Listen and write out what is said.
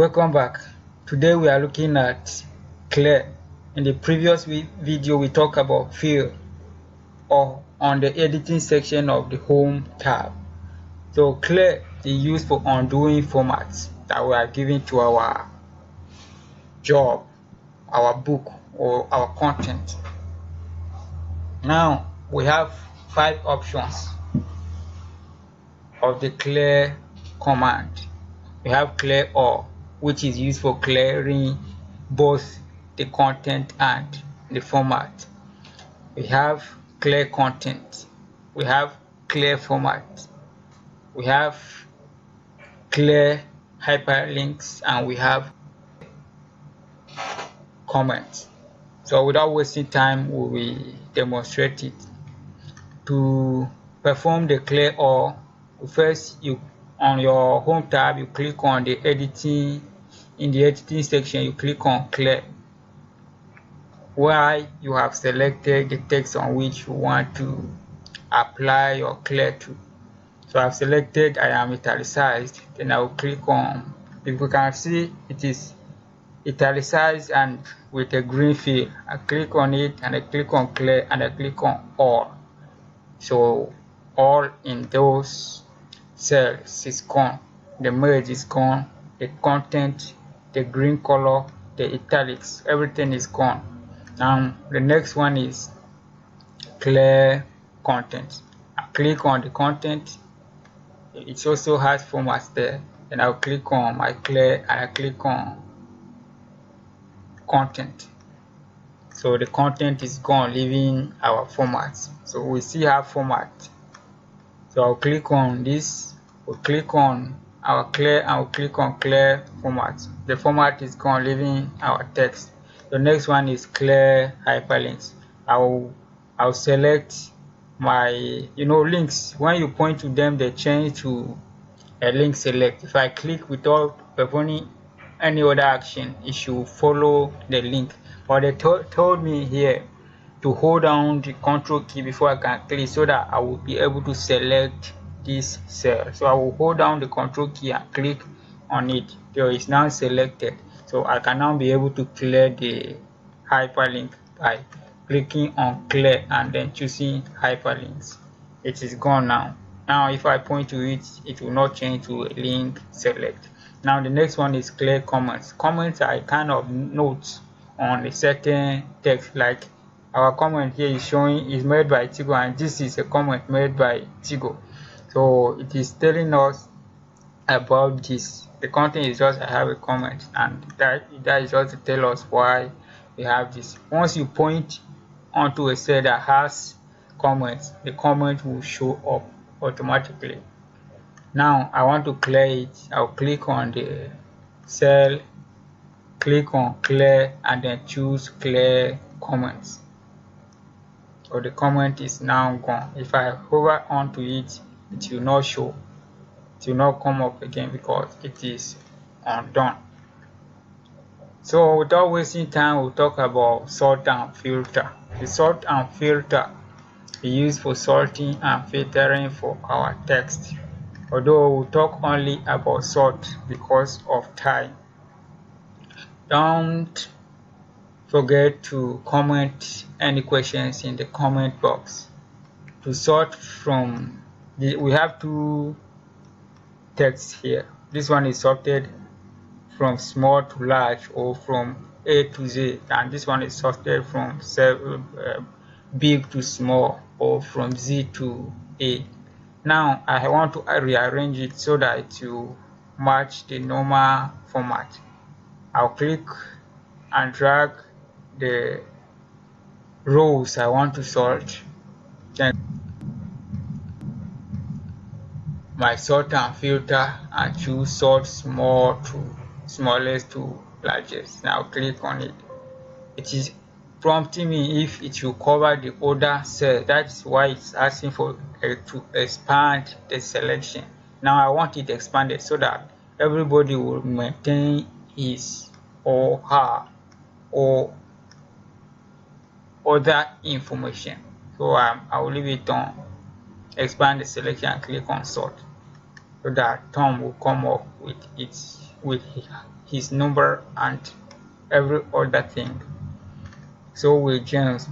Welcome back. Today we are looking at clear. In the previous video we talked about fill or on the editing section of the home tab. So clear is used for undoing formats that we are giving to our job, our book, or our content. Now we have 5 options of the clear command. We have clear all, which is used for clearing both the content and the format. We have clear content, we have clear format, we have clear hyperlinks, and we have comments. So without wasting time, we will demonstrate it. To perform the clear all, first on your home tab you click on the editing. In the editing section you click on clear, where you have selected the text on which you want to apply your clear to. So I've selected I am italicized, then I will click on, if you can see it is italicized and with a green fill. I click on it and I click on clear and I click on all. So all in those cells is gone, the merge is gone, the content, the green color, the italics, everything is gone. Now the next one is clear content. I click on the content, it also has formats there, and I'll click on my clear and I click on content. So the content is gone, leaving our formats. So we still have format. So I'll click on this, we'll click on our clear and we'll click on clear format. The format is gone, leaving our text. The next one is clear hyperlinks. I'll select my links. When you point to them, they change to a link select. If I click without performing any other action, it should follow the link. But they told me here to hold down the control key before I can click, so that I will be able to select this cell. So I will hold down the control key and click on it. So it's now selected. So I can now be able to clear the hyperlink by clicking on clear and then choosing hyperlinks. It is gone now. Now if I point to it, it will not change to a link select. Now the next one is clear comments. Comments are a kind of notes on a certain text, like our comment here is showing is made by Tigo, and this is a comment made by Tigo. So it is telling us about this. The content is just I have a comment, and that is just to tell us why we have this. Once you point onto a cell that has comments, the comment will show up automatically. Now I want to clear it. I'll click on the cell, click on clear, and then choose clear comments. So the comment is now gone. If I hover onto it, it will not show. It will not come up again because it is undone. So without wasting time, we'll talk about sort and filter. The sort and filter is used for sorting and filtering for our text. Although we'll talk only about sort because of time. Don't forget to comment any questions in the comment box. To sort from we have 2 texts here. This one is sorted from small to large, or from A to Z, and this one is sorted from big to small, or from Z to A. Now I want to rearrange it so that it will match the normal format. I'll click and drag the rows I want to sort, then my sort and filter, and choose sort small to smallest to largest. Now click on it. It is prompting me if it will cover the older cell. That's why it's asking for to expand the selection. Now I want it expanded so that everybody will maintain his or her or other information. So I will leave it on expand the selection and click on sort, so that Tom will come up with its with his number and every other thing. So will James.